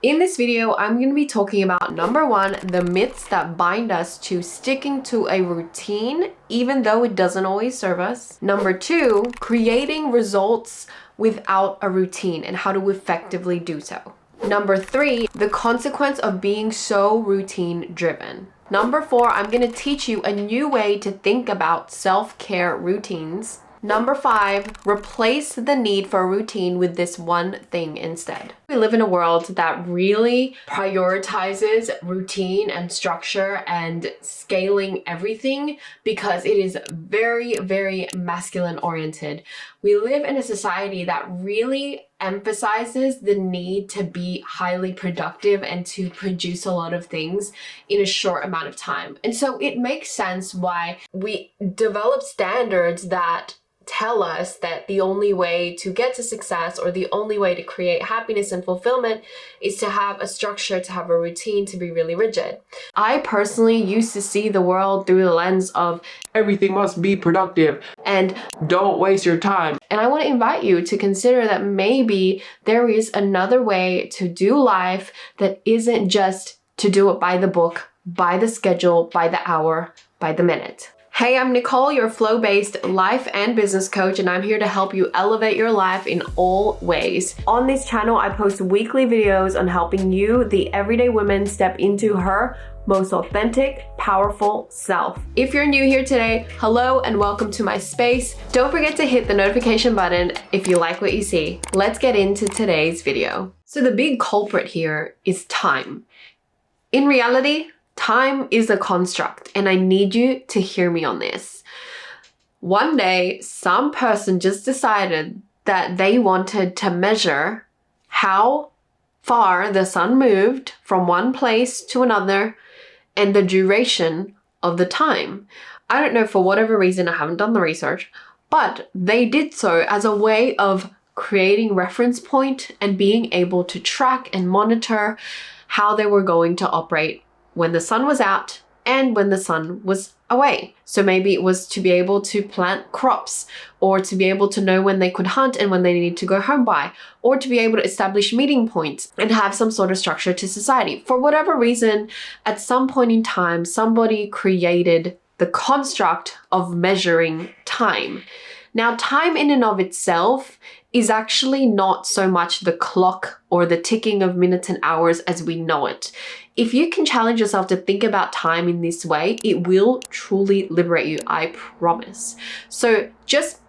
In this video, I'm going to be talking about number one, the myths that bind us to sticking to a routine, even though it doesn't always serve us. Number two, creating results without a routine and how to effectively do so. Number three, the consequence of being so routine driven. Number four, I'm going to teach you a new way to think about self-care routines. Number five, replace the need for a routine with this one thing instead. We live in a world that really prioritizes routine and structure and scaling everything because it is very, very masculine oriented. We live in a society that really emphasizes the need to be highly productive and to produce a lot of things in a short amount of time. And so it makes sense why we develop standards that tell us that the only way to get to success or the only way to create happiness and fulfillment is to have a structure, to have a routine, to be really rigid. I personally used to see the world through the lens of everything must be productive and don't waste your time. And I want to invite you to consider that maybe there is another way to do life that isn't just to do it by the book, by the schedule, by the hour, by the minute. Hey, I'm Nicole, your flow-based life and business coach, and I'm here to help you elevate your life in all ways. On this channel, I post weekly videos on helping you, the everyday woman, step into her most authentic, powerful self. If you're new here today, hello and welcome to my space. Don't forget to hit the notification button if you like what you see. Let's get into today's video. So the big culprit here is time. In reality, time is a construct, and I need you to hear me on this. One day, some person just decided that they wanted to measure how far the sun moved from one place to another and the duration of the time. I don't know, for whatever reason, I haven't done the research, but they did so as a way of creating reference point and being able to track and monitor how they were going to operate when the sun was out and when the sun was away. So maybe it was to be able to plant crops, or to be able to know when they could hunt and when they needed to go home by, or to be able to establish meeting points and have some sort of structure to society. For whatever reason, at some point in time, somebody created the construct of measuring time. Now, time in and of itself is actually not so much the clock or the ticking of minutes and hours as we know it. If you can challenge yourself to think about time in this way, it will truly liberate you, I promise. So just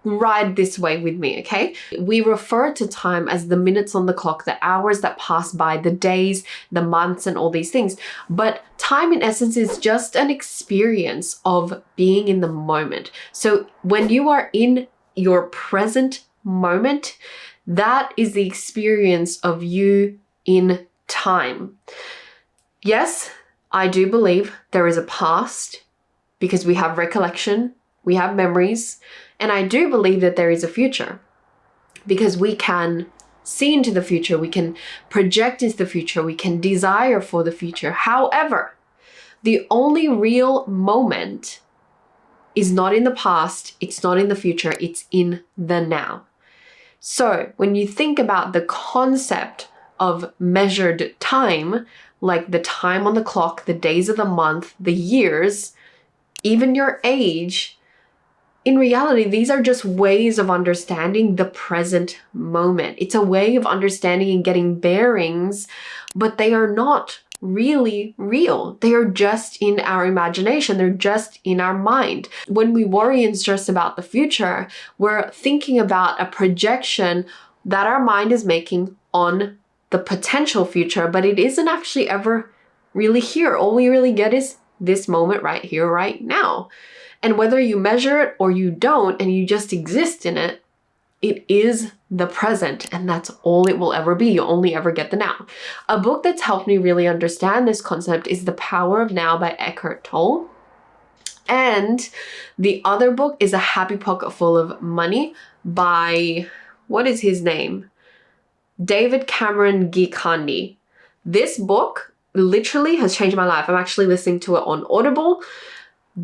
ride this way with me, okay? We refer to time as the minutes on the clock, the hours that pass by, the days, the months, and all these things. But time in essence is just an experience of being in the moment. So when you are in your present moment, that is the experience of you in time. Yes, I do believe there is a past because we have recollection, we have memories, and I do believe that there is a future because we can see into the future, we can project into the future, we can desire for the future. However, the only real moment is not in the past, it's not in the future, it's in the now. So when you think about the concept of measured time, like the time on the clock, the days of the month, the years, even your age, in reality, these are just ways of understanding the present moment. It's a way of understanding and getting bearings, but they are not really real. They are just in our imagination. They're just in our mind. When we worry and stress about the future, we're thinking about a projection that our mind is making on the potential future, but it isn't actually ever really here. All we really get is this moment right here, right now. And whether you measure it or you don't, and you just exist in it, it is the present, and that's all it will ever be. You only ever get the now. A book that's helped me really understand this concept is The Power of Now by Eckhart Tolle. And the other book is A Happy Pocket Full of Money by, what is his name? David Cameron Gikandi. This book literally has changed my life. I'm actually listening to it on Audible.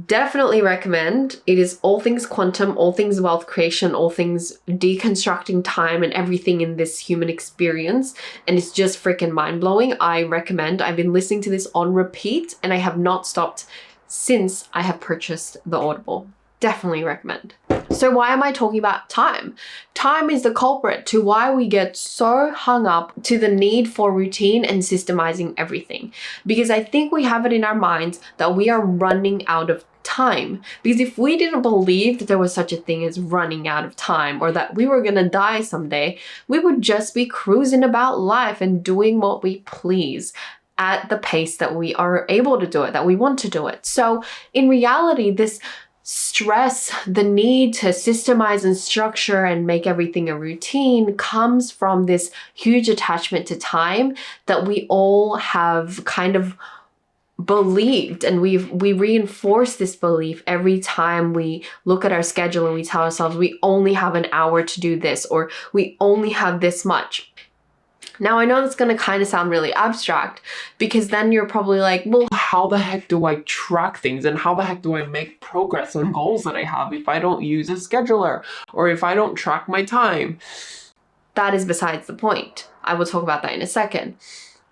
Definitely recommend. It is all things quantum, all things wealth creation, all things deconstructing time and everything in this human experience. And it's just freaking mind-blowing. I recommend. I've been listening to this on repeat and I have not stopped since I have purchased the Audible. Definitely recommend. So why am I talking about time? Time is the culprit to why we get so hung up to the need for routine and systemizing everything. Because I think we have it in our minds that we are running out of time. Because if we didn't believe that there was such a thing as running out of time or that we were gonna die someday, we would just be cruising about life and doing what we please at the pace that we are able to do it, that we want to do it. So in reality, this stress, the need to systemize and structure and make everything a routine comes from this huge attachment to time that we all have kind of believed, and we reinforce this belief every time we look at our schedule and we tell ourselves we only have an hour to do this or we only have this much. Now, I know that's going to kind of sound really abstract because then you're probably like, well, how the heck do I track things and how the heck do I make progress on goals that I have if I don't use a scheduler or if I don't track my time? That is besides the point. I will talk about that in a second.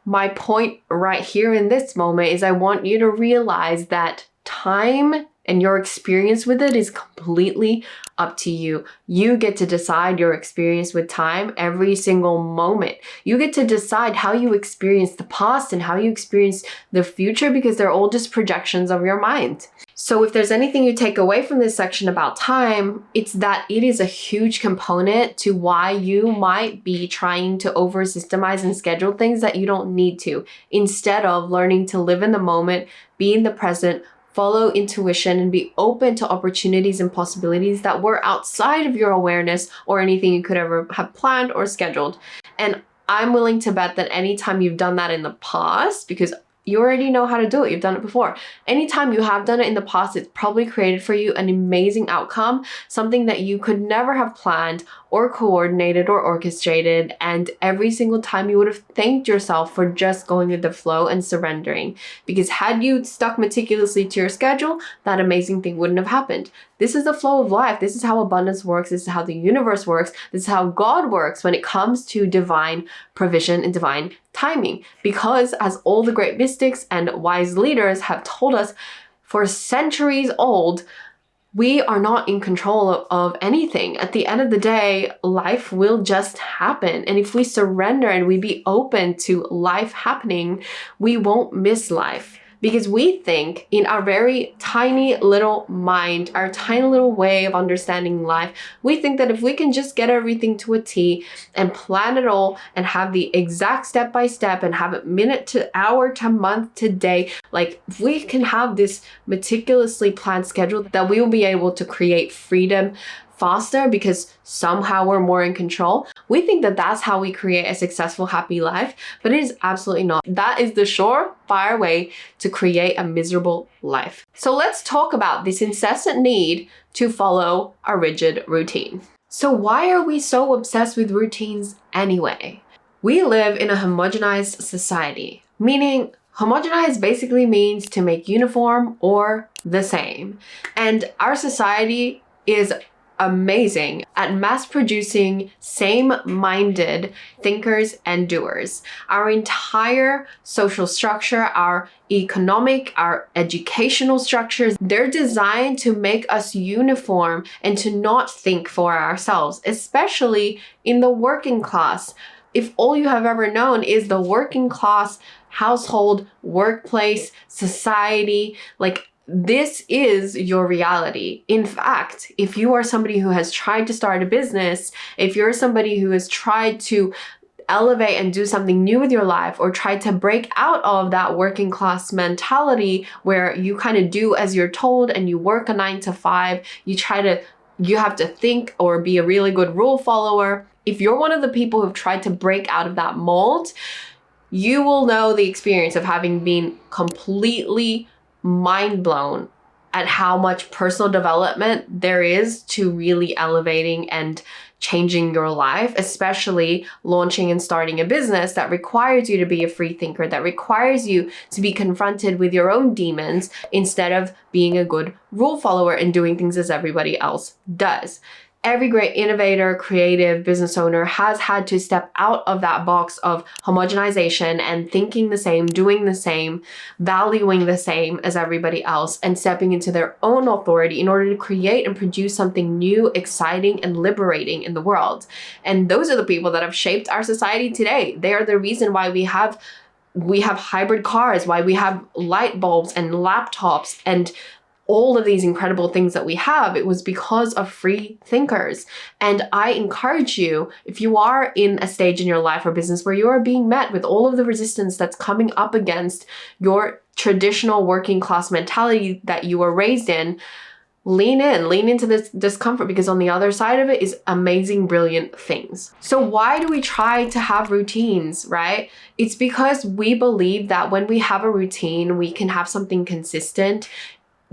My point right here in this moment is I want you to realize that time and your experience with it is completely up to you. You get to decide your experience with time every single moment. You get to decide how you experience the past and how you experience the future because they're all just projections of your mind. So if there's anything you take away from this section about time, it's that it is a huge component to why you might be trying to over-systemize and schedule things that you don't need to, instead of learning to live in the moment, be in the present, follow intuition, and be open to opportunities and possibilities that were outside of your awareness or anything you could ever have planned or scheduled. And I'm willing to bet that anytime you've done that in the past, because you already know how to do it, you've done it before. Anytime you have done it in the past, it's probably created for you an amazing outcome, something that you could never have planned or coordinated or orchestrated. And every single time you would have thanked yourself for just going with the flow and surrendering. Because had you stuck meticulously to your schedule, that amazing thing wouldn't have happened. This is the flow of life. This is how abundance works. This is how the universe works. This is how God works when it comes to divine provision and divine timing. Because as all the great mystics and wise leaders have told us for centuries old, we are not in control of anything. At the end of the day, life will just happen. And if we surrender and we be open to life happening, we won't miss life. Because we think in our very tiny little mind, our tiny little way of understanding life, we think that if we can just get everything to a T and plan it all and have the exact step by step and have it minute to hour to month to day, like if we can have this meticulously planned schedule, that we will be able to create freedom faster because somehow we're more in control. We think that that's how we create a successful, happy life, but it is absolutely not. That is the surefire way to create a miserable life. So let's talk about this incessant need to follow a rigid routine. So why are we so obsessed with routines anyway? We live in a homogenized society, meaning homogenized basically means to make uniform or the same. And our society is amazing at mass producing same-minded thinkers and doers. Our entire social structure, our economic, our educational structures, they're designed to make us uniform and to not think for ourselves, especially in the working class. If all you have ever known is the working class household, workplace, society, like this is your reality. In fact, if you are somebody who has tried to start a business, if you're somebody who has tried to elevate and do something new with your life or tried to break out of that working class mentality where you kind of do as you're told and you work a 9 to 5, you have to think or be a really good rule follower. If you're one of the people who've tried to break out of that mold, you will know the experience of having been completely mind blown at how much personal development there is to really elevating and changing your life, especially launching and starting a business that requires you to be a free thinker, that requires you to be confronted with your own demons instead of being a good rule follower and doing things as everybody else does. Every great innovator, creative business owner has had to step out of that box of homogenization and thinking the same, doing the same, valuing the same as everybody else, and stepping into their own authority in order to create and produce something new, exciting, and liberating in the world. And those are the people that have shaped our society today. They are the reason why we have hybrid cars, why we have light bulbs and laptops and all of these incredible things that we have. It was because of free thinkers. And I encourage you, if you are in a stage in your life or business where you are being met with all of the resistance that's coming up against your traditional working class mentality that you were raised in, lean into this discomfort, because on the other side of it is amazing, brilliant things. So why do we try to have routines, right? It's because we believe that when we have a routine, we can have something consistent.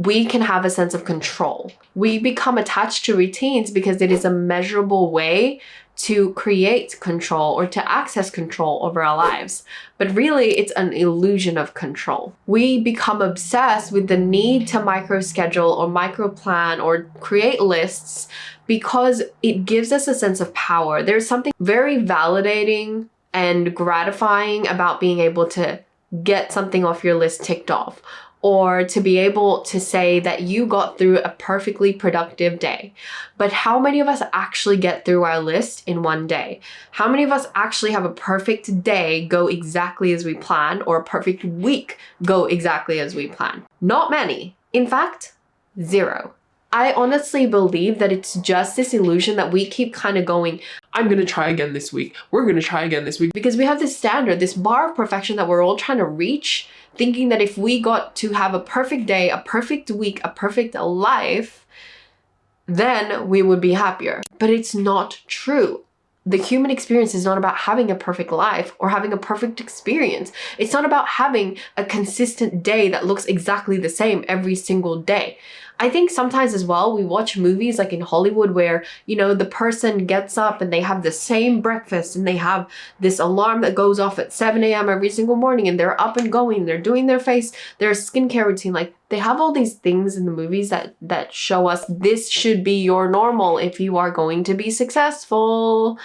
We can have a sense of control. We become attached to routines because it is a measurable way to create control or to access control over our lives. But really, it's an illusion of control. We become obsessed with the need to micro-schedule or micro-plan or create lists because it gives us a sense of power. There's something very validating and gratifying about being able to get something off your list ticked off, or to be able to say that you got through a perfectly productive day. But how many of us actually get through our list in one day? How many of us actually have a perfect day go exactly as we plan, or a perfect week go exactly as we plan? Not many. In fact, zero. I honestly believe that it's just this illusion that we keep kind of going, I'm going to try again this week. We're going to try again this week. Because we have this standard, this bar of perfection that we're all trying to reach, thinking that if we got to have a perfect day, a perfect week, a perfect life, then we would be happier. But it's not true. The human experience is not about having a perfect life or having a perfect experience. It's not about having a consistent day that looks exactly the same every single day. I think sometimes as well, we watch movies like in Hollywood where, you know, the person gets up and they have the same breakfast and they have this alarm that goes off at 7 a.m. every single morning, and they're up and going, they're doing their face, their skincare routine. Like, they have all these things in the movies that show us this should be your normal if you are going to be successful.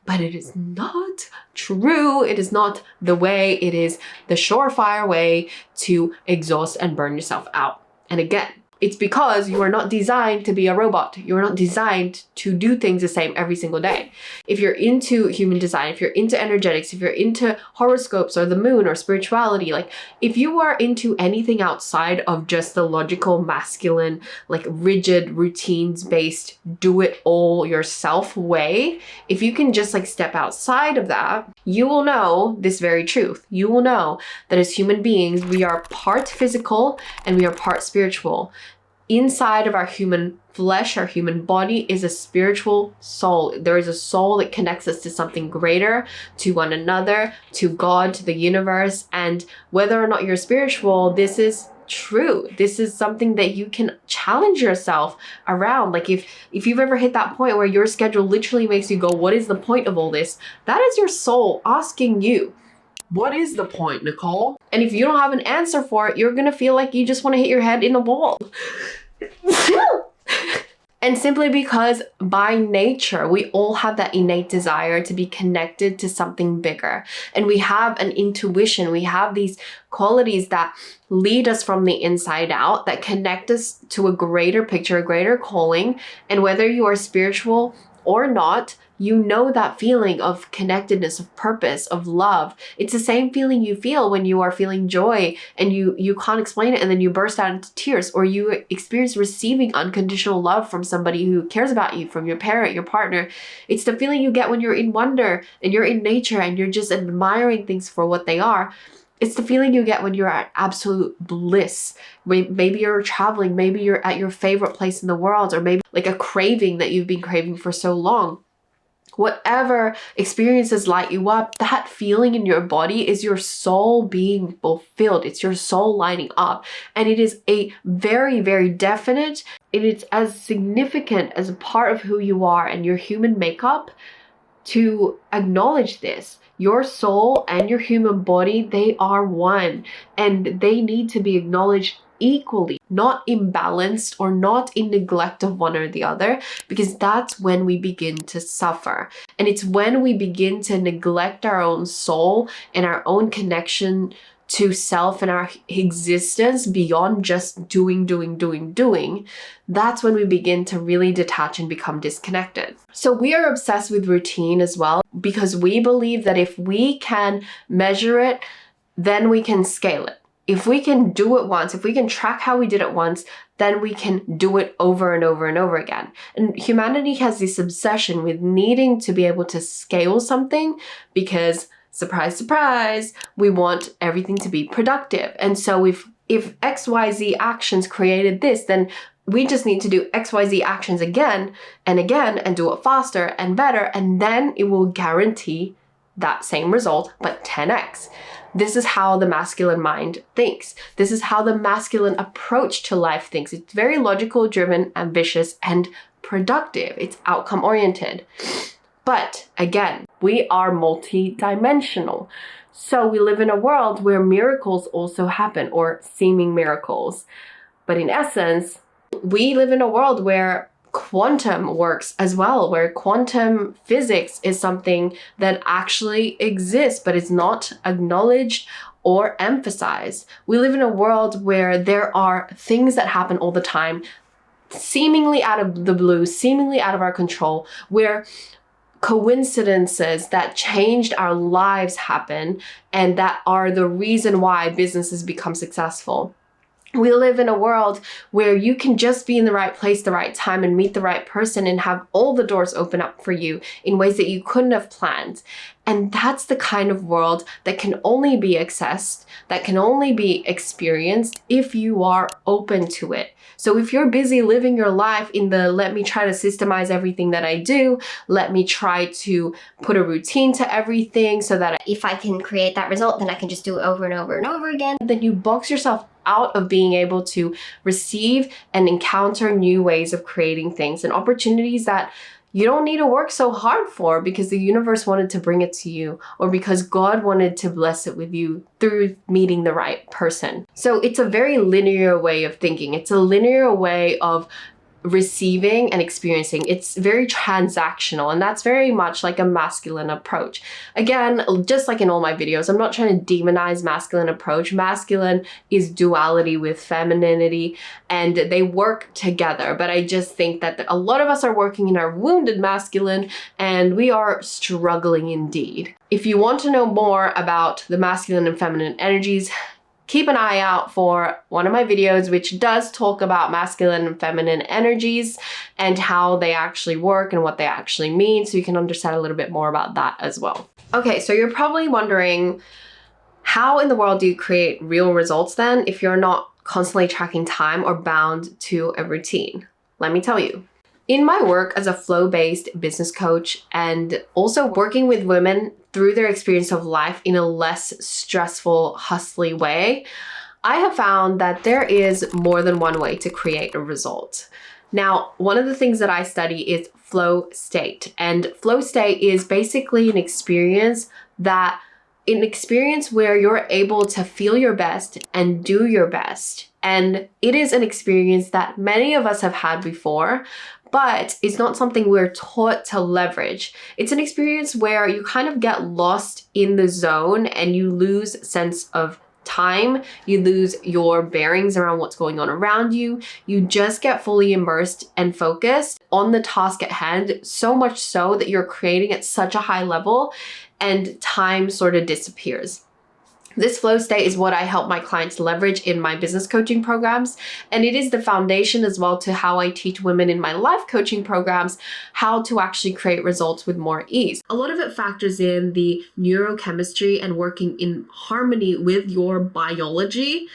But it is not true. It is not the way. It is the surefire way to exhaust and burn yourself out. And again, it's because you are not designed to be a robot. You're not designed to do things the same every single day. If you're into human design, if you're into energetics, if you're into horoscopes or the moon or spirituality, like if you are into anything outside of just the logical, masculine, like rigid, routines-based, do it all yourself way, if you can just like step outside of that, you will know this very truth. You will know that as human beings, we are part physical and we are part spiritual. Inside of our human flesh, our human body is a spiritual soul. There is a soul that connects us to something greater, to one another, to God, to the universe. And whether or not you're spiritual, this is true. This is something that you can challenge yourself around. Like if you've ever hit that point where your schedule literally makes you go, what is the point of all this? That is your soul asking you, what is the point, Nicole? And if you don't have an answer for it, you're gonna feel like you just want to hit your head in the wall. And simply because by nature, we all have that innate desire to be connected to something bigger. And we have an intuition. We have these qualities that lead us from the inside out, that connect us to a greater picture, a greater calling. And whether you are spiritual or not, you know that feeling of connectedness, of purpose, of love. It's the same feeling you feel when you are feeling joy and you can't explain it and then you burst out into tears, or you experience receiving unconditional love from somebody who cares about you, from your parent, your partner. It's the feeling you get when you're in wonder and you're in nature and you're just admiring things for what they are. It's the feeling you get when you're at absolute bliss. Maybe you're traveling, maybe you're at your favorite place in the world, or maybe like a craving that you've been craving for so long. Whatever experiences light you up, that feeling in your body is your soul being fulfilled. It's your soul lighting up. And it is a very, very definite, it is as significant as a part of who you are and your human makeup to acknowledge this. Your soul and your human body, they are one, and they need to be acknowledged equally, not imbalanced or not in neglect of one or the other, because that's when we begin to suffer. And it's when we begin to neglect our own soul and our own connection to self and our existence beyond just doing. That's when we begin to really detach and become disconnected. So we are obsessed with routine as well, because we believe that if we can measure it, then we can scale it. If we can do it once, if we can track how we did it once, then we can do it over and over and over again. And humanity has this obsession with needing to be able to scale something because, surprise, surprise, we want everything to be productive. And so if XYZ actions created this, then we just need to do XYZ actions again and again and do it faster and better, and then it will guarantee that same result, but 10x. This is how the masculine mind thinks. This is how the masculine approach to life thinks. It's very logical, driven, ambitious, and productive. It's outcome oriented. But again, we are multi-dimensional. So we live in a world where miracles also happen, or seeming miracles. But in essence, we live in a world where quantum works as well, where quantum physics is something that actually exists, but is not acknowledged or emphasized. We live in a world where there are things that happen all the time, seemingly out of the blue, seemingly out of our control, where coincidences that changed our lives happen and that are the reason why businesses become successful. We live in a world where you can just be in the right place, the right time, and meet the right person and have all the doors open up for you in ways that you couldn't have planned. And that's the kind of world that can only be accessed, that can only be experienced if you are open to it. So if you're busy living your life in the let me try to systemize everything that I do, let me try to put a routine to everything so that if I can create that result, then I can just do it over and over and over again, then you box yourself out of being able to receive and encounter new ways of creating things and opportunities that you don't need to work so hard for, because the universe wanted to bring it to you, or because God wanted to bless it with you through meeting the right person. So it's a very linear way of thinking. It's a linear way of receiving and experiencing. It's very transactional, and that's very much like a masculine approach. Again, just like in all my videos, I'm not trying to demonize masculine approach. Masculine is duality with femininity, and they work together. But I just think that a lot of us are working in our wounded masculine, and we are struggling indeed. If you want to know more about the masculine and feminine energies, keep an eye out for one of my videos which does talk about masculine and feminine energies and how they actually work and what they actually mean, so you can understand a little bit more about that as well. Okay, so you're probably wondering, how in the world do you create real results then if you're not constantly tracking time or bound to a routine? Let me tell you. In my work as a flow-based business coach, and also working with women through their experience of life in a less stressful, hustly way, I have found that there is more than one way to create a result. Now, one of the things that I study is flow state. And flow state is basically an experience where you're able to feel your best and do your best. And it is an experience that many of us have had before, but it's not something we're taught to leverage. It's an experience where you kind of get lost in the zone and you lose sense of time, you lose your bearings around what's going on around you. You just get fully immersed and focused on the task at hand, so much so that you're creating at such a high level and time sort of disappears. This flow state is what I help my clients leverage in my business coaching programs. And it is the foundation as well to how I teach women in my life coaching programs how to actually create results with more ease. A lot of it factors in the neurochemistry and working in harmony with your biology.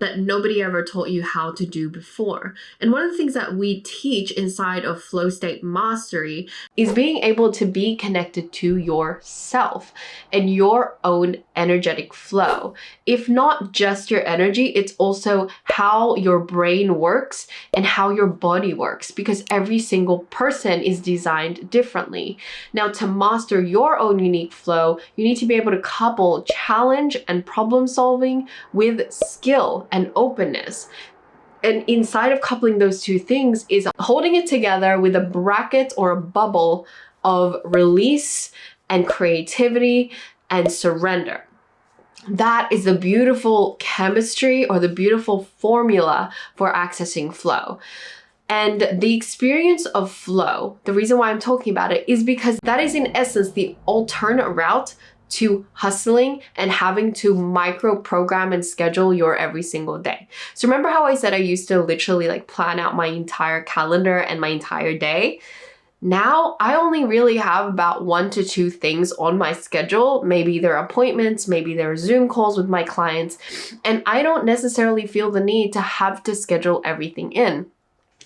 that nobody ever taught you how to do before. And one of the things that we teach inside of flow state mastery is being able to be connected to yourself and your own energetic flow. If not just your energy, it's also how your brain works and how your body works, because every single person is designed differently. Now, to master your own unique flow, you need to be able to couple challenge and problem solving with skill and openness. And inside of coupling those two things is holding it together with a bracket or a bubble of release and creativity and surrender. That is the beautiful chemistry or the beautiful formula for accessing flow. And the experience of flow, the reason why I'm talking about it is because that is in essence the alternate route to hustling and having to micro program and schedule your every single day. So remember how I said I used to literally like plan out my entire calendar and my entire day? Now I only really have about 1 to 2 things on my schedule. Maybe they're appointments, maybe they're Zoom calls with my clients, and I don't necessarily feel the need to have to schedule everything in.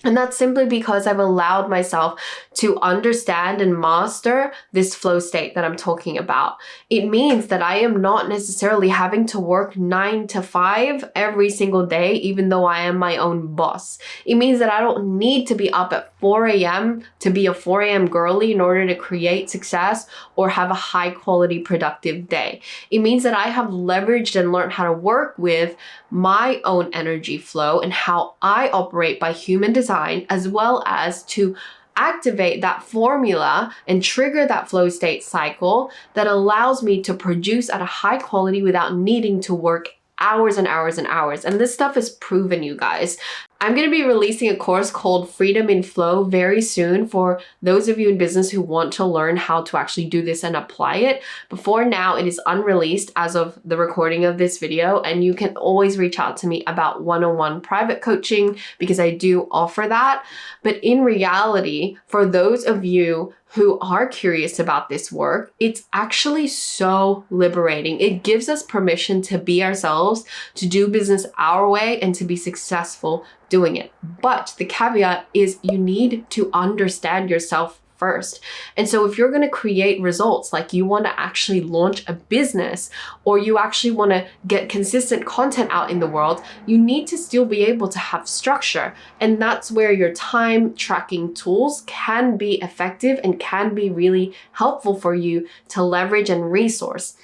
And that's simply because I've allowed myself to understand and master this flow state that I'm talking about. It means that I am not necessarily having to work 9 to 5 every single day, even though I am my own boss. It means that I don't need to be up at 4 a.m. to be a 4 a.m. girly in order to create success or have a high quality productive day. It means that I have leveraged and learned how to work with my own energy flow and how I operate by human design, as well as to activate that formula and trigger that flow state cycle that allows me to produce at a high quality without needing to work hours and hours and hours. And this stuff is proven, you guys. I'm going to be releasing a course called Freedom in Flow very soon for those of you in business who want to learn how to actually do this and apply it. Before now, it is unreleased as of the recording of this video, and you can always reach out to me about one-on-one private coaching because I do offer that. But in reality, for those of you who are curious about this work, it's actually so liberating. It gives us permission to be ourselves, to do business our way, and to be successful doing it. But the caveat is you need to understand yourself first. And so if you're going to create results, like you want to actually launch a business or you actually want to get consistent content out in the world, you need to still be able to have structure. And that's where your time tracking tools can be effective and can be really helpful for you to leverage and resource.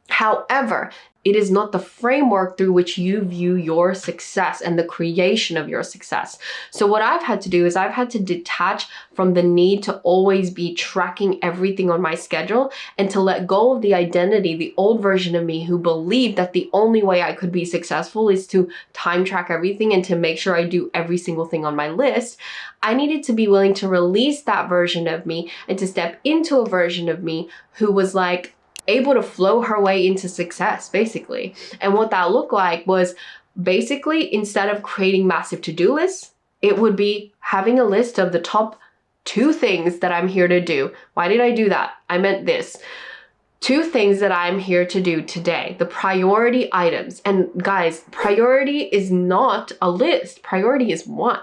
However, it is not the framework through which you view your success and the creation of your success. So what I've had to do is I've had to detach from the need to always be tracking everything on my schedule and to let go of the identity, the old version of me who believed that the only way I could be successful is to time track everything and to make sure I do every single thing on my list. I needed to be willing to release that version of me and to step into a version of me who was like, able to flow her way into success, basically. And what that looked like was basically instead of creating massive to-do lists, it would be having a list of the top 2 things that I'm here to do. Why did I do that? I meant this. 2 things that I'm here to do today, the priority items. And guys, priority is not a list. Priority is 1.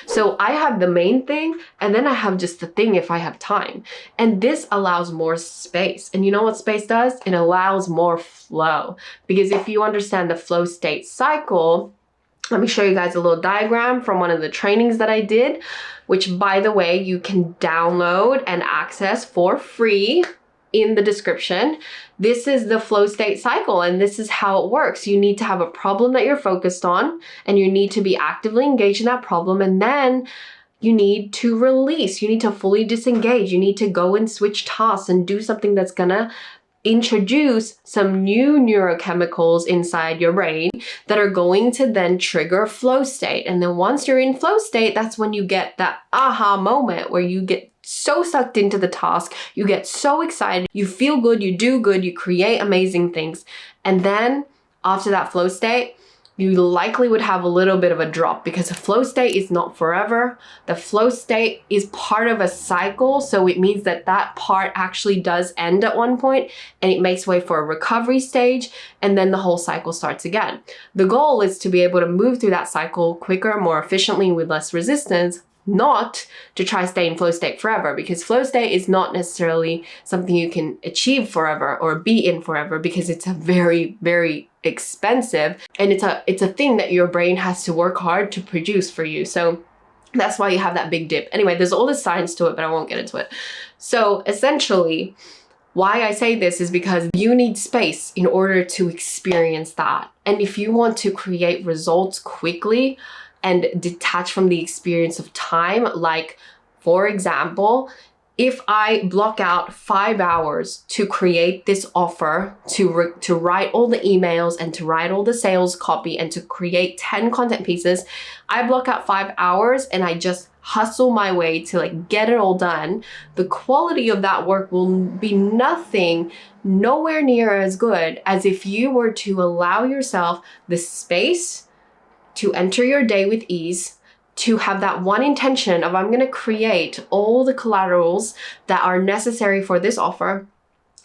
So I have the main thing and then I have just the thing if I have time. And this allows more space. And you know what space does? It allows more flow. Because if you understand the flow state cycle, let me show you guys a little diagram from one of the trainings that I did, which by the way, you can download and access for free in the description. This is the flow state cycle and this is how it works. You need to have a problem that you're focused on and you need to be actively engaged in that problem, and then you need to release. You need to fully disengage. You need to go and switch tasks and do something that's gonna introduce some new neurochemicals inside your brain that are going to then trigger a flow state. And then once you're in flow state, that's when you get that aha moment where you get so sucked into the task, you get so excited, you feel good, you do good, you create amazing things. And then after that flow state, you likely would have a little bit of a drop because the flow state is not forever. The flow state is part of a cycle. So it means that that part actually does end at one point and it makes way for a recovery stage. And then the whole cycle starts again. The goal is to be able to move through that cycle quicker, more efficiently, with less resistance, not to try stay in flow state forever, because flow state is not necessarily something you can achieve forever or be in forever, because it's a very, very expensive, and it's a thing that your brain has to work hard to produce for you. So that's why you have that big dip. Anyway, there's all this science to it, but I won't get into it. So essentially, why I say this is because you need space in order to experience that. And if you want to create results quickly and detach from the experience of time, like for example, if I block out 5 hours to create this offer, to write all the emails and to write all the sales copy and to create 10 content pieces, I block out 5 hours and I just hustle my way to like get it all done. The quality of that work will be nowhere near as good as if you were to allow yourself the space to enter your day with ease, to have that one intention of I'm going to create all the collaterals that are necessary for this offer,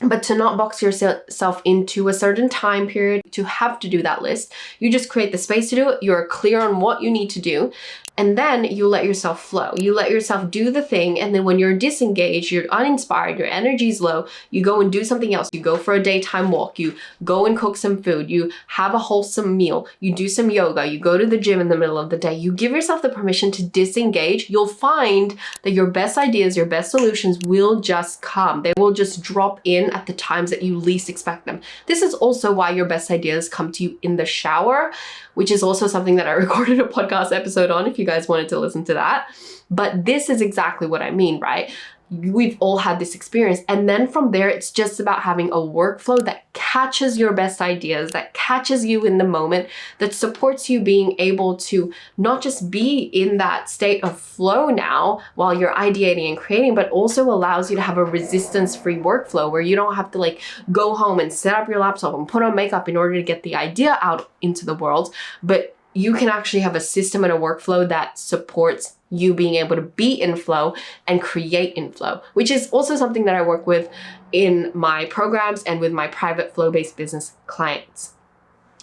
but to not box yourself into a certain time period to have to do that list. You just create the space to do it. You're clear on what you need to do. And then you let yourself flow. You let yourself do the thing. And then when you're disengaged, you're uninspired, your energy's low, you go and do something else. You go for a daytime walk. You go and cook some food. You have a wholesome meal. You do some yoga. You go to the gym in the middle of the day. You give yourself the permission to disengage. You'll find that your best ideas, your best solutions will just come. They will just drop in at the times that you least expect them. This is also why your best ideas come to you in the shower, which is also something that I recorded a podcast episode on if you guys wanted to listen to that. But this is exactly what I mean, right? We've all had this experience. And then from there, it's just about having a workflow that catches your best ideas, that catches you in the moment, that supports you being able to not just be in that state of flow now while you're ideating and creating, but also allows you to have a resistance-free workflow where you don't have to like go home and set up your laptop and put on makeup in order to get the idea out into the world. But you can actually have a system and a workflow that supports you being able to be in flow and create in flow, which is also something that I work with in my programs and with my private flow-based business clients.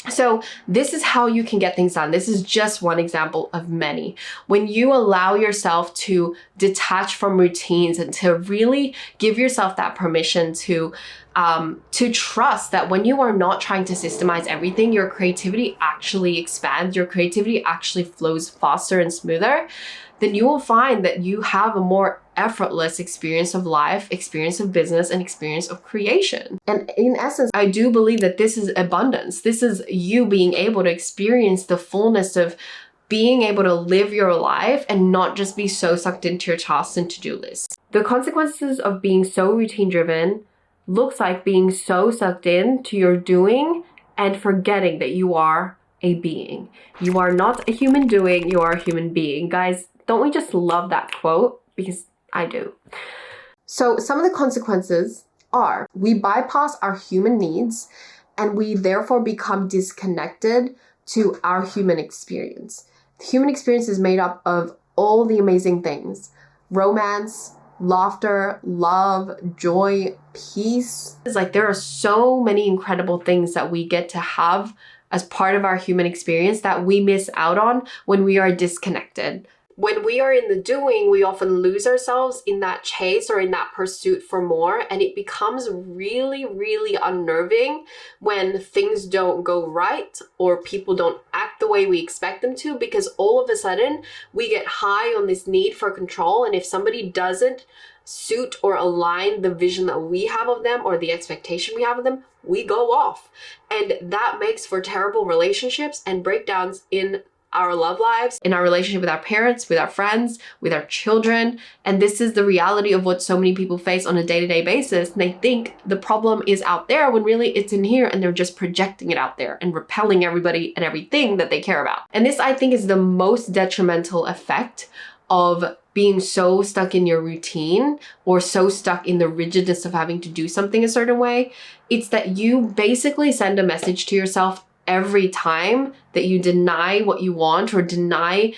So this is how you can get things done. This is just one example of many. When you allow yourself to detach from routines and to really give yourself that permission to trust that when you are not trying to systemize everything, your creativity actually expands, your creativity actually flows faster and smoother, then you will find that you have a more effortless experience of life, experience of business, and experience of creation. And in essence, I do believe that this is abundance. This is you being able to experience the fullness of being able to live your life and not just be so sucked into your tasks and to-do lists. The consequences of being so routine driven looks like being so sucked in to your doing and forgetting that you are a being. You are not a human doing, you are a human being. Guys, don't we just love that quote? Because I do. So some of the consequences are we bypass our human needs and we therefore become disconnected to our human experience. The human experience is made up of all the amazing things: romance, laughter, love, joy, peace. It's like there are so many incredible things that we get to have as part of our human experience that we miss out on when we are disconnected. When we are in the doing, we often lose ourselves in that chase or in that pursuit for more, and it becomes really, really unnerving when things don't go right or people don't act the way we expect them to, because all of a sudden we get high on this need for control, and if somebody doesn't suit or align the vision that we have of them or the expectation we have of them, we go off. And that makes for terrible relationships and breakdowns in our love lives, in our relationship with our parents, with our friends, with our children. And this is the reality of what so many people face on a day-to-day basis. And they think the problem is out there when really it's in here, and they're just projecting it out there and repelling everybody and everything that they care about. And this, I think, is the most detrimental effect of being so stuck in your routine or so stuck in the rigidness of having to do something a certain way. It's that you basically send a message to yourself every time that you deny what you want or deny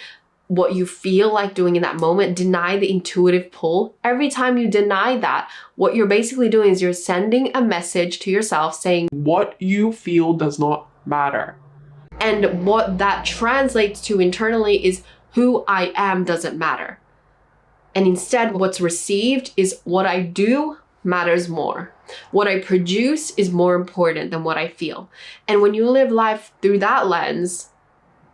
what you feel like doing in that moment, deny the intuitive pull, every time you deny that, what you're basically doing is you're sending a message to yourself saying, what you feel does not matter. And what that translates to internally is who I am doesn't matter. And instead, what's received is what I do matters more. What I produce is more important than what I feel. And when you live life through that lens,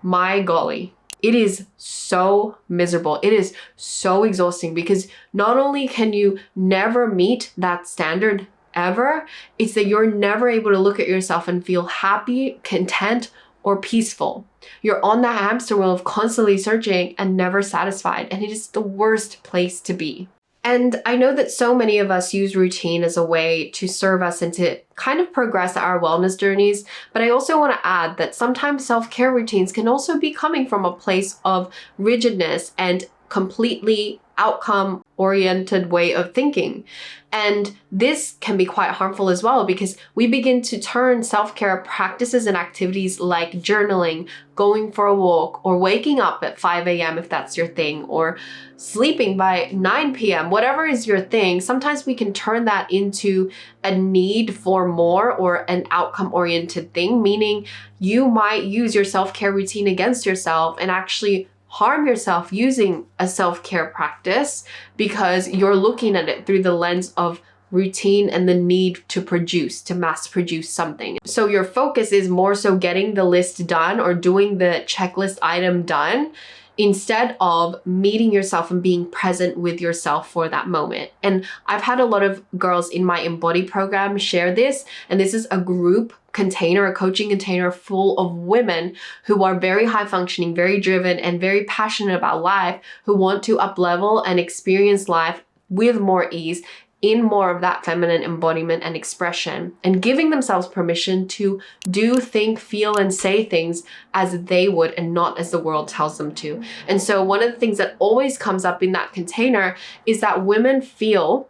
my golly, it is so miserable. It is so exhausting because not only can you never meet that standard ever, it's that you're never able to look at yourself and feel happy, content, or peaceful. You're on that hamster wheel of constantly searching and never satisfied, and it is the worst place to be. And I know that so many of us use routine as a way to serve us and to kind of progress our wellness journeys. But I also want to add that sometimes self-care routines can also be coming from a place of rigidness and completely outcome-oriented way of thinking. And this can be quite harmful as well because we begin to turn self-care practices and activities like journaling, going for a walk, or waking up at 5 a.m. if that's your thing, or sleeping by 9 p.m., whatever is your thing. Sometimes we can turn that into a need for more or an outcome-oriented thing, meaning you might use your self-care routine against yourself and actually harm yourself using a self-care practice because you're looking at it through the lens of routine and the need to produce, to mass produce something. So your focus is more so getting the list done or doing the checklist item done instead of meeting yourself and being present with yourself for that moment. And I've had a lot of girls in my Embody program share this, and this is a group container, a coaching container full of women who are very high functioning, very driven, and very passionate about life, who want to up level and experience life with more ease, in more of that feminine embodiment and expression, and giving themselves permission to do, think, feel, and say things as they would and not as the world tells them to. And so one of the things that always comes up in that container is that women feel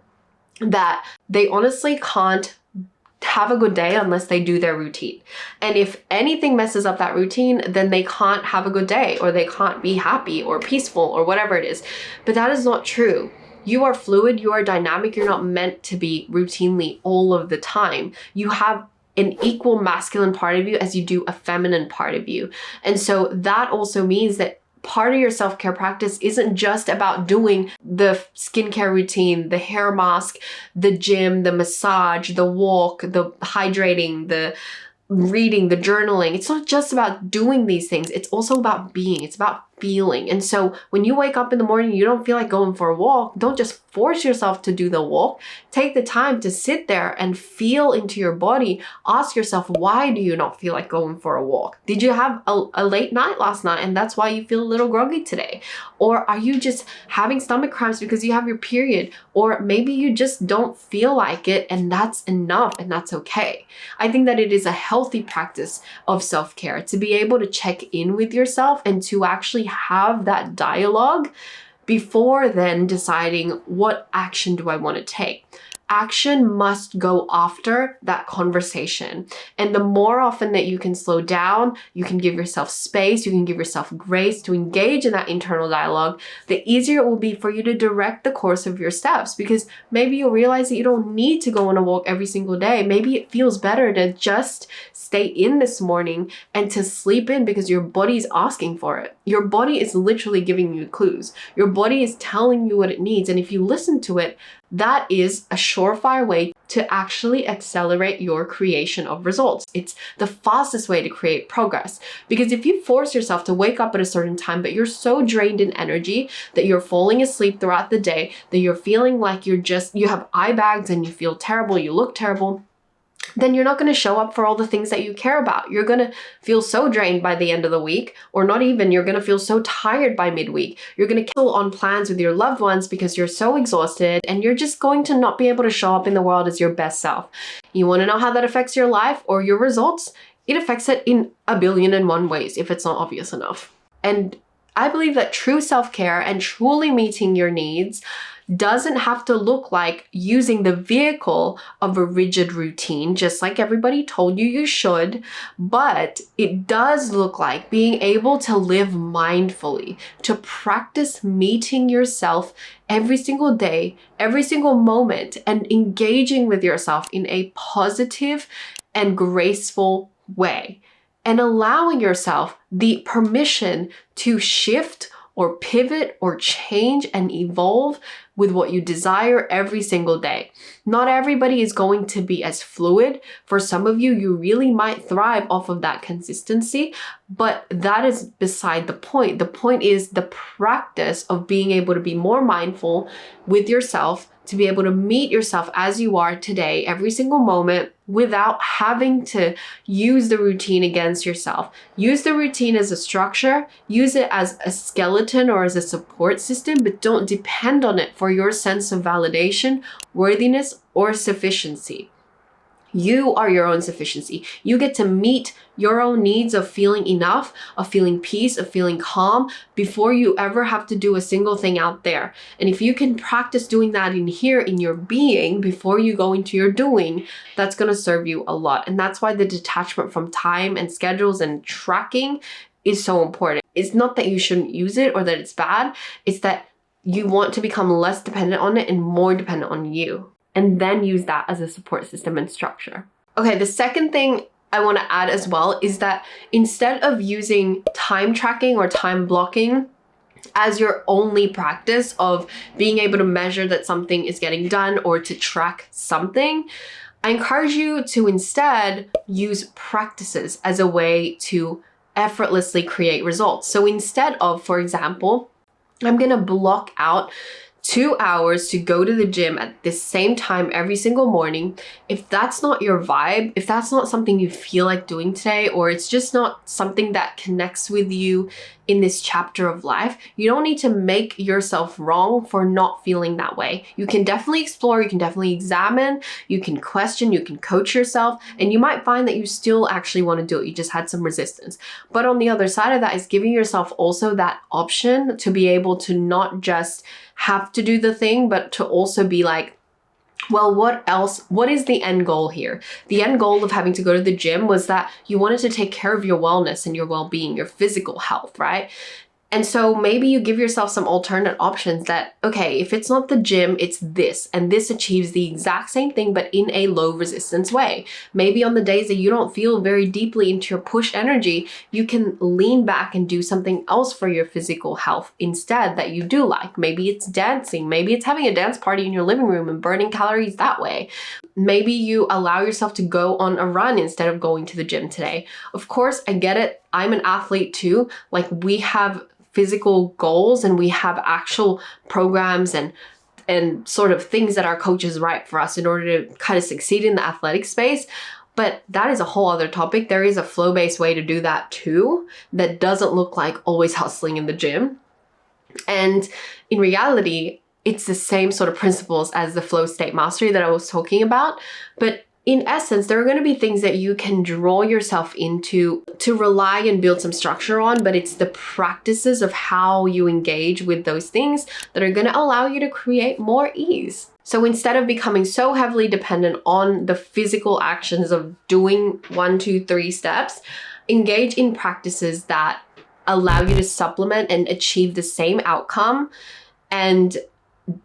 that they honestly can't have a good day unless they do their routine. And if anything messes up that routine, then they can't have a good day, or they can't be happy or peaceful or whatever it is. But that is not true. You are fluid, you are dynamic, you're not meant to be routinely all of the time. You have an equal masculine part of you as you do a feminine part of you. And so that also means that part of your self-care practice isn't just about doing the skincare routine, the hair mask, the gym, the massage, the walk, the hydrating, the reading, the journaling. It's not just about doing these things. It's also about being. It's about feeling. And so when you wake up in the morning, you don't feel like going for a walk, don't just force yourself to do the walk. Take the time to sit there and feel into your body. Ask yourself, why do you not feel like going for a walk? Did you have a late night last night and that's why you feel a little groggy today? Or are you just having stomach cramps because you have your period? Or maybe you just don't feel like it and that's enough and that's okay. I think that it is a healthy practice of self-care to be able to check in with yourself and to actually have that dialogue before then deciding what action do I want to take. Action must go after that conversation. And the more often that you can slow down, you can give yourself space, you can give yourself grace to engage in that internal dialogue, the easier it will be for you to direct the course of your steps. Because maybe you'll realize that you don't need to go on a walk every single day. Maybe it feels better to just stay in this morning and to sleep in because your body's asking for it. Your body is literally giving you clues. Your body is telling you what it needs. And if you listen to it, that is a surefire way to actually accelerate your creation of results. It's the fastest way to create progress. Because if you force yourself to wake up at a certain time, but you're so drained in energy that you're falling asleep throughout the day, that you're feeling like you have eye bags and you feel terrible, you look terrible, then you're not going to show up for all the things that you care about. You're going to feel so drained by the end of the week, or not even, you're going to feel so tired by midweek. You're going to cancel on plans with your loved ones because you're so exhausted, and you're just going to not be able to show up in the world as your best self. You want to know how that affects your life or your results? It affects it in 1,000,001 ways if it's not obvious enough. And I believe that true self-care and truly meeting your needs doesn't have to look like using the vehicle of a rigid routine, just like everybody told you should, but it does look like being able to live mindfully, to practice meeting yourself every single day, every single moment, and engaging with yourself in a positive and graceful way, and allowing yourself the permission to shift or pivot or change and evolve with what you desire every single day. Not everybody is going to be as fluid. For some of you, you really might thrive off of that consistency, but that is beside the point. The point is the practice of being able to be more mindful with yourself, to be able to meet yourself as you are today, every single moment, without having to use the routine against yourself. Use the routine as a structure, use it as a skeleton or as a support system, but don't depend on it for your sense of validation, worthiness, or sufficiency. You are your own sufficiency. You get to meet your own needs of feeling enough, of feeling peace, of feeling calm before you ever have to do a single thing out there. And if you can practice doing that in here, in your being, before you go into your doing, that's going to serve you a lot. And that's why the detachment from time and schedules and tracking is so important. It's not that you shouldn't use it or that it's bad. It's that you want to become less dependent on it and more dependent on you, and then use that as a support system and structure. Okay, the second thing I want to add as well is that instead of using time tracking or time blocking as your only practice of being able to measure that something is getting done or to track something, I encourage you to instead use practices as a way to effortlessly create results. So instead of, for example, I'm going to block out 2 hours to go to the gym at the same time every single morning. If that's not your vibe, if that's not something you feel like doing today, or it's just not something that connects with you in this chapter of life, you don't need to make yourself wrong for not feeling that way. You can definitely explore, you can definitely examine, you can question, you can coach yourself, and you might find that you still actually want to do it. You just had some resistance. But on the other side of that is giving yourself also that option to be able to not just have to do the thing, but to also be like, well, what else? What is the end goal here? The end goal of having to go to the gym was that you wanted to take care of your wellness and your well-being, your physical health, right? And so maybe you give yourself some alternate options that, okay, if it's not the gym, it's this, and this achieves the exact same thing, but in a low resistance way. Maybe on the days that you don't feel very deeply into your push energy, you can lean back and do something else for your physical health instead that you do like. Maybe it's dancing. Maybe it's having a dance party in your living room and burning calories that way. Maybe you allow yourself to go on a run instead of going to the gym today. Of course, I get it. I'm an athlete too. Like, we have physical goals and we have actual programs and sort of things that our coaches write for us in order to kind of succeed in the athletic space. But that is a whole other topic. There is a flow-based way to do that too that doesn't look like always hustling in the gym. And in reality, it's the same sort of principles as the flow state mastery that I was talking about. But in essence, there are going to be things that you can draw yourself into to rely and build some structure on, but it's the practices of how you engage with those things that are going to allow you to create more ease. So instead of becoming so heavily dependent on the physical actions of doing 1, 2, 3 steps, engage in practices that allow you to supplement and achieve the same outcome, and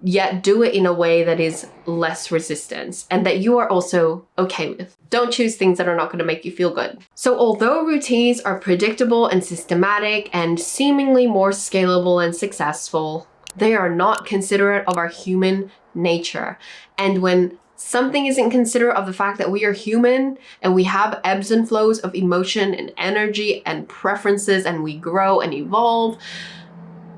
yet do it in a way that is less resistance and that you are also okay with. Don't choose things that are not going to make you feel good. So although routines are predictable and systematic and seemingly more scalable and successful, they are not considerate of our human nature. And when something isn't considerate of the fact that we are human and we have ebbs and flows of emotion and energy and preferences, and we grow and evolve,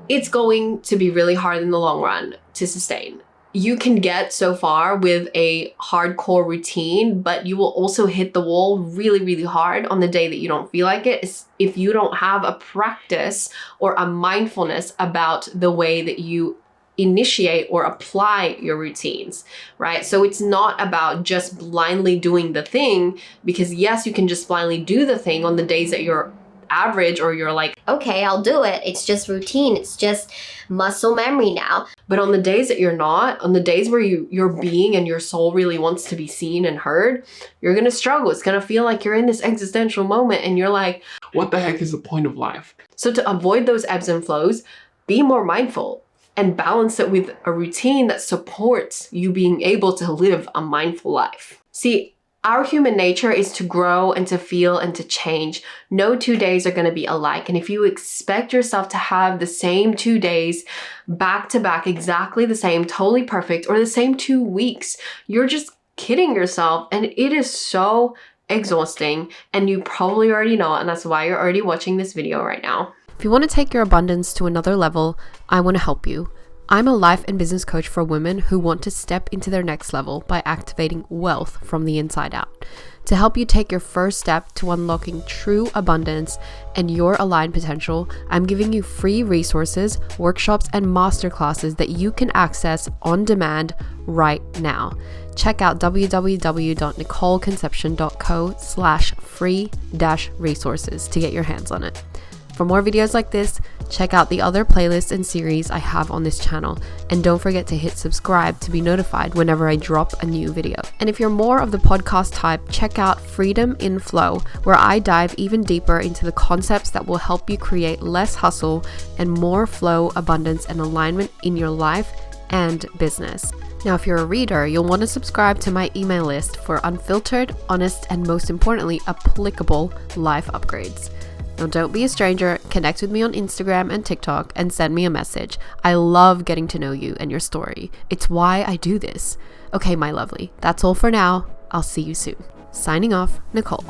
it's going to be really hard in the long run to sustain. You can get so far with a hardcore routine, but you will also hit the wall really, really hard on the day that you don't feel like it, if you don't have a practice or a mindfulness about the way that you initiate or apply your routines, right? So it's not about just blindly doing the thing, because yes, you can just blindly do the thing on the days that you're average, or you're like, okay, I'll do it. It's just routine. It's just muscle memory now. but on the days that you're not, on the days where your being and your soul really wants to be seen and heard, you're going to struggle. It's going to feel like you're in this existential moment and you're like, what the heck is the point of life? So to avoid those ebbs and flows, be more mindful and balance it with a routine that supports you being able to live a mindful life. See, our human nature is to grow and to feel and to change. No 2 days are going to be alike. And if you expect yourself to have the same 2 days back to back, exactly the same, totally perfect, or the same 2 weeks, you're just kidding yourself. And it is so exhausting. And you probably already know it. And that's why you're already watching this video right now. If you want to take your abundance to another level, I want to help you. I'm a life and business coach for women who want to step into their next level by activating wealth from the inside out. To help you take your first step to unlocking true abundance and your aligned potential, I'm giving you free resources, workshops, and masterclasses that you can access on demand right now. Check out www.nicoleconception.co/free-resources to get your hands on it. For more videos like this, check out the other playlists and series I have on this channel, and don't forget to hit subscribe to be notified whenever I drop a new video. And if you're more of the podcast type, check out Freedom in Flow, where I dive even deeper into the concepts that will help you create less hustle and more flow, abundance, and alignment in your life and business. Now, if you're a reader, you'll want to subscribe to my email list for unfiltered, honest, and most importantly, applicable life upgrades. Now, don't be a stranger. Connect with me on Instagram and TikTok and send me a message. I love getting to know you and your story. It's why I do this. Okay, my lovely, that's all for now. I'll see you soon. Signing off, Nicole.